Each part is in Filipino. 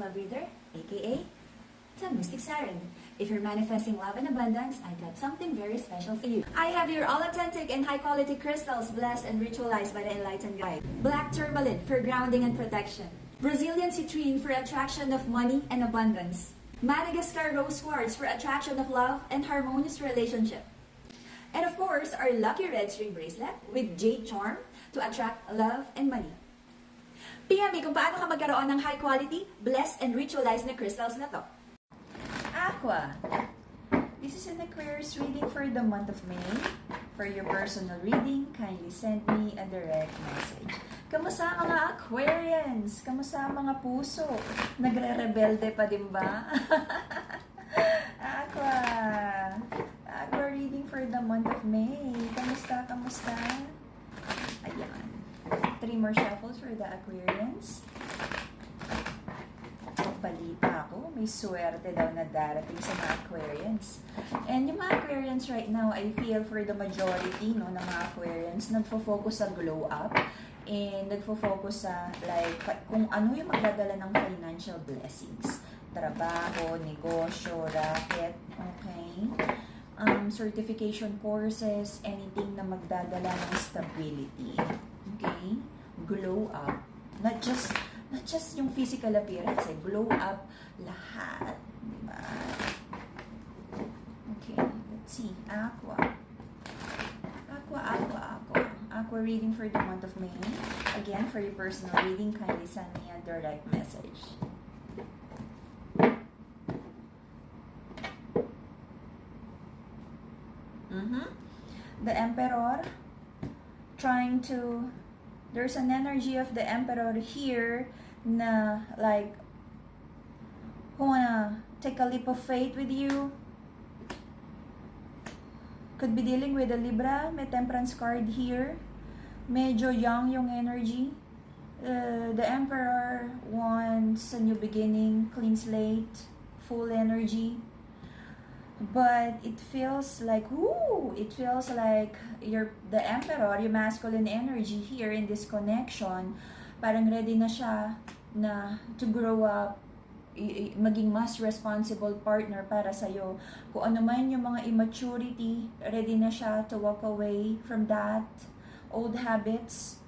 love reader, aka the Mystic Siren. If you're manifesting love and abundance, I got something very special for you. I have your all authentic and high quality crystals blessed and ritualized by the Enlightened Guide. Black tourmaline for grounding and protection. Brazilian citrine for attraction of money and abundance. Madagascar rose quartz for attraction of love and harmonious relationship. And of course, our lucky red string bracelet with jade charm to attract love and money. PM me kung paano ka magkaroon ng high quality, blessed and ritualized na crystals na to. Aqua. This is an Aquarius reading for the month of May. For your personal reading, kindly send me a direct message. Kamusta ang mga Aquarians? Kamusta ang mga puso? Nagre-rebelde pa din ba? Aqua. Aqua reading for the month of May. Kamusta? Kamusta? Ayan. 3 more shuffles for the Aquarians. Balita ako, may swerte daw na darating sa mga Aquarians. And yung mga Aquarians right now, I feel for the majority no, ng mga Aquarians, nagfo-focus sa glow up and nagfo-focus sa like kung ano yung magdadala ng financial blessings. Trabaho, negosyo, racket, okay? Certification courses, anything na magdadala ng stability. Okay? Glow up. Not just yung physical appearance, glow up lahat. Diba? Okay, let's see. Aqua. Aqua reading for the month of May. Again, for your personal reading, kindly send me a direct message. The Emperor trying to, there's an energy of the Emperor here na like who wanna take a leap of faith with you. Could be dealing with a Libra. May Temperance card here. Medyo young yung energy. The Emperor wants a new beginning, clean slate, full energy. But it feels like, it feels like the Emperor, yung masculine energy here in this connection, parang ready na siya na to grow up, maging mas responsible partner para sa'yo. Kung ano man yung mga immaturity, ready na siya to walk away from that old habits.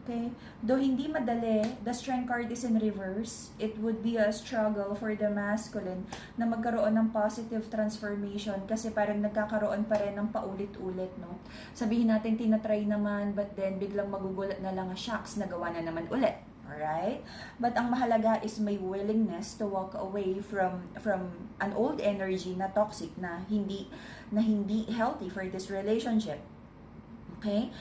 Okay? Though hindi madali, the Strength card is in reverse. It would be a struggle for the masculine na magkaroon ng positive transformation kasi parang nagkakaroon pa rin ng paulit-ulit, no? Sabihin natin, tinatry naman, but then biglang magugulat na lang, shocks, nagawa na naman ulit. Alright? But ang mahalaga is may willingness to walk away from an old energy na toxic, na hindi healthy for this relationship. Okay?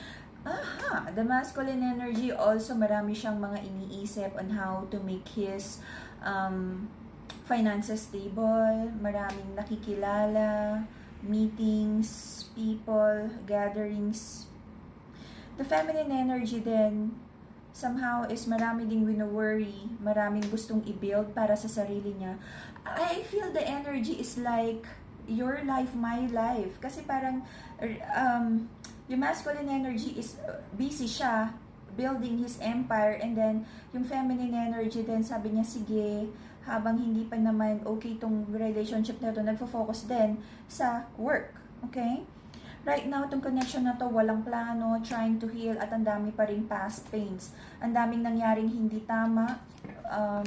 The masculine energy also, marami siyang mga iniisip on how to make his finances stable. Maraming nakikilala, meetings, people, gatherings. The feminine energy then, somehow is marami ding wino-worry, maraming gustong i-build para sa sarili niya. I feel the energy is like your life, my life. Kasi parang yung masculine energy is busy siya building his empire, and then yung feminine energy din, sabi niya, sige, habang hindi pa naman okay tong relationship na ito, nagfo-focus din sa work. Okay? Right now, itong connection na to, walang plano, trying to heal, at ang dami pa rin past pains. Ang daming nangyaring hindi tama.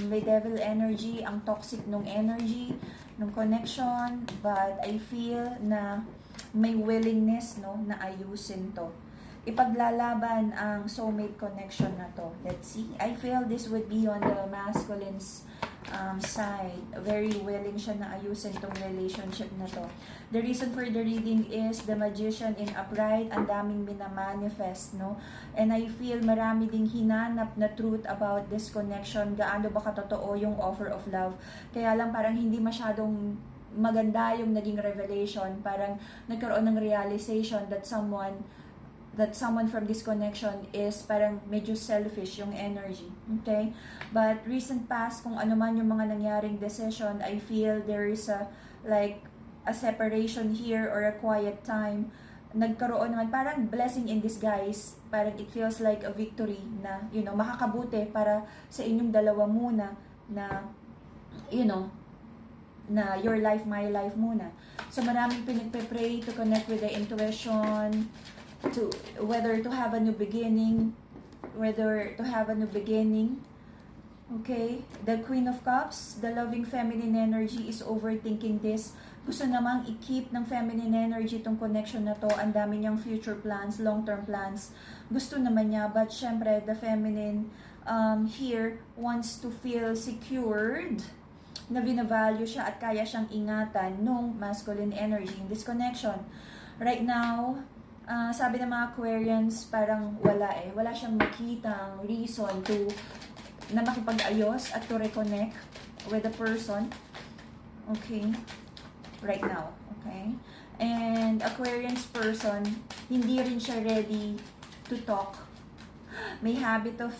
May devil energy, ang toxic nung energy, nung connection, but I feel na may willingness, no, na ayusin to. Ipaglalaban ang soulmate connection na to. Let's see. I feel this would be on the masculine's side. Very willing siya na ayusin tong relationship na to. The reason for the reading is the Magician in upright. Ang daming minamanifest, no? And I feel marami ding hinanap na truth about this connection. Gaano ba katotoo yung offer of love? Kaya lang parang hindi masyadong maganda yung naging revelation. Parang nagkaroon ng realization that someone from this connection is parang medyo selfish yung energy. Okay? But recent past, kung ano man yung mga nangyaring decision, I feel there is a separation here or a quiet time. Nagkaroon naman parang blessing in disguise. Parang it feels like a victory na, makakabuti para sa inyong dalawa muna na na your life, my life muna. So maraming pinagpe-pray to connect with the intuition, to whether to have a new beginning, Okay, the Queen of Cups, the loving feminine energy is overthinking this. Gusto namang i-keep ng feminine energy tong connection na to. Ang dami niyang future plans, long-term plans. Gusto naman niya, but syempre, the feminine here wants to feel secured, na binavalue siya at kaya siyang ingatan nung masculine energy in this connection. Right now, sabi ng mga Aquarians, parang wala siyang makitang reason na makipag-ayos at to reconnect with the person. Okay? Right now. Okay? And Aquarian's person, hindi rin siya ready to talk. May habit of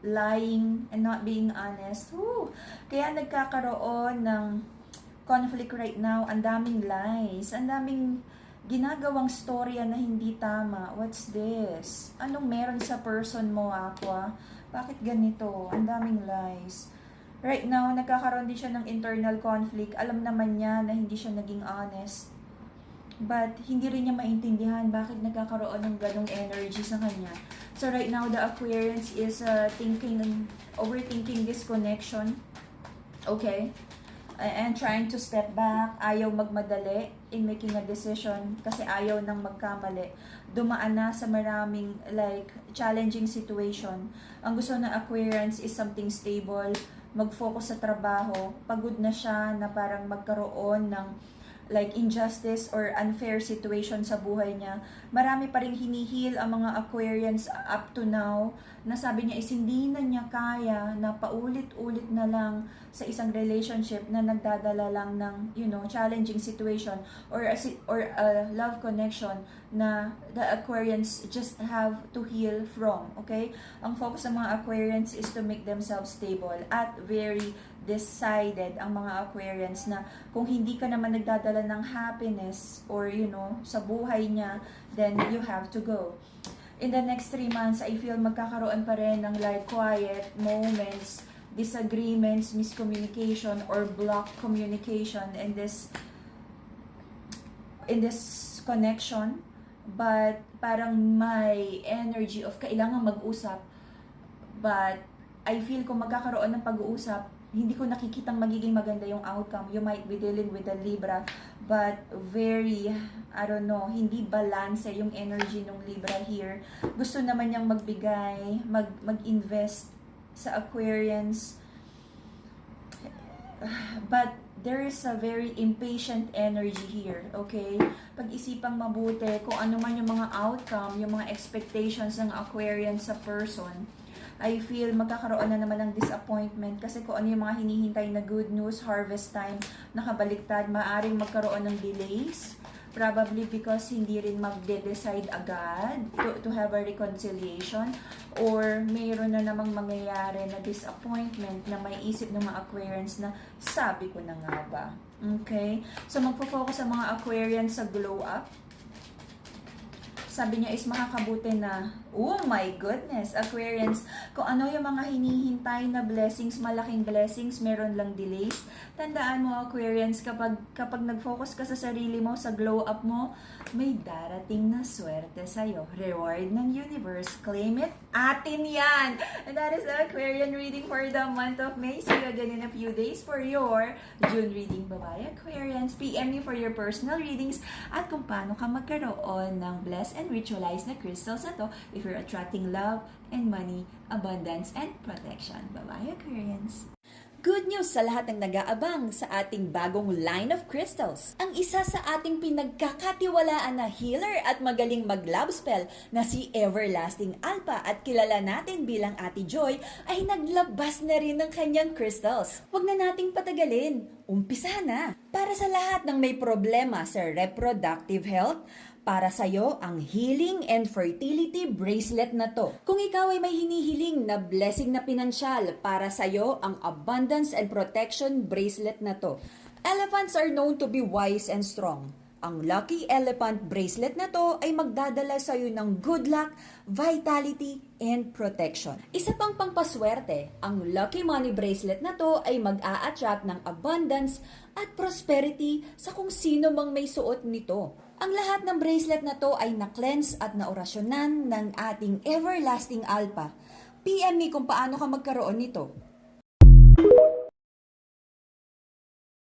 lying and not being honest. Woo! Kaya nagkakaroon ng conflict right now. Ang daming lies. Ang daming ginagawang storya na hindi tama. What's this? Anong meron sa person mo, Aqua? Bakit ganito? Ang daming lies. Right now, nagkakaroon din siya ng internal conflict. Alam naman niya na hindi siya naging honest. But, hindi rin niya maintindihan bakit nagkakaroon ng ganong energy sa kanya. So, right now, the Aquarians is overthinking this connection. Okay? And trying to step back. Ayaw magmadali in making a decision kasi ayaw nang magkamali. Dumaan na sa maraming challenging situation. Ang gusto ng Aquarians is something stable, mag-focus sa trabaho. Pagod na siya na parang magkaroon ng injustice or unfair situation sa buhay niya. Marami pa rin hinihil ang mga Aquarians up to now na sabi niya is hindi na niya kaya na paulit-ulit na lang sa isang relationship na nagdadala lang ng challenging situation or a love connection na the Aquarians just have to heal from. Okay? Ang focus ng mga Aquarians is to make themselves stable at very decided ang mga Aquarians na kung hindi ka naman nagdadala ng happiness or sa buhay niya, then you have to go. In the next 3 months, I feel magkakaroon pa rin ng quiet moments, disagreements, miscommunication, or block communication in this connection. But parang may energy of kailangan mag-usap. But I feel kung magkakaroon ng pag-uusap, hindi ko nakikitang magiging maganda yung outcome. You might be dealing with a Libra, but very, hindi balance yung energy ng Libra here. Gusto naman niyang magbigay, mag-invest sa Aquarians. But there is a very impatient energy here, okay? Pag-isipang mabuti kung ano man yung mga outcome, yung mga expectations ng Aquarians sa person. I feel magkakaroon na naman ng disappointment kasi kung ano yung mga hinihintay na good news, harvest time, nakabaliktad, maaring magkaroon ng delays. Probably because hindi rin mag-decide agad to have a reconciliation, or mayroon na namang mangyayari na disappointment na may isip ng mga Aquarians na sabi ko na nga ba. Okay? So magpo-focus ang mga Aquarians sa glow up. Sabi niya is makakabuti na, oh my goodness, Aquarians, kung ano yung mga hinihintay na blessings, malaking blessings, meron lang delays. Tandaan mo, Aquarians, kapag nag-focus ka sa sarili mo, sa glow up mo, may darating na swerte sa'yo. Reward ng universe. Claim it. Atin yan! And that is the Aquarian reading for the month of May. See you again in a few days for your June reading. Bye-bye, Aquarians. PM me for your personal readings at kung paano ka magkaroon ng blessed and ritualized na crystals na to if you're attracting love and money, abundance, and protection. Bye-bye, Aquarians. Good news sa lahat ng nag-aabang sa ating bagong line of crystals. Ang isa sa ating pinagkakatiwalaan na healer at magaling mag-love spell na si Everlasting Alpha at kilala natin bilang Ate Joy ay naglabas na rin ng kanyang crystals. Huwag na nating patagalin. Umpisa na! Para sa lahat ng may problema sa reproductive health, para sa'yo ang Healing and Fertility Bracelet na to. Kung ikaw ay may hinihiling na blessing na pinansyal, para sa'yo ang Abundance and Protection Bracelet na to. Elephants are known to be wise and strong. Ang Lucky Elephant bracelet na to ay magdadala sa iyo ng good luck, vitality, and protection. Isa pang pampaswerte, ang Lucky Money bracelet na to ay mag-a-attract ng abundance at prosperity sa kung sino mang may suot nito. Ang lahat ng bracelet na to ay na-cleanse at naorasyonan ng ating everlasting Alpha. PM me kung paano ka magkaroon nito.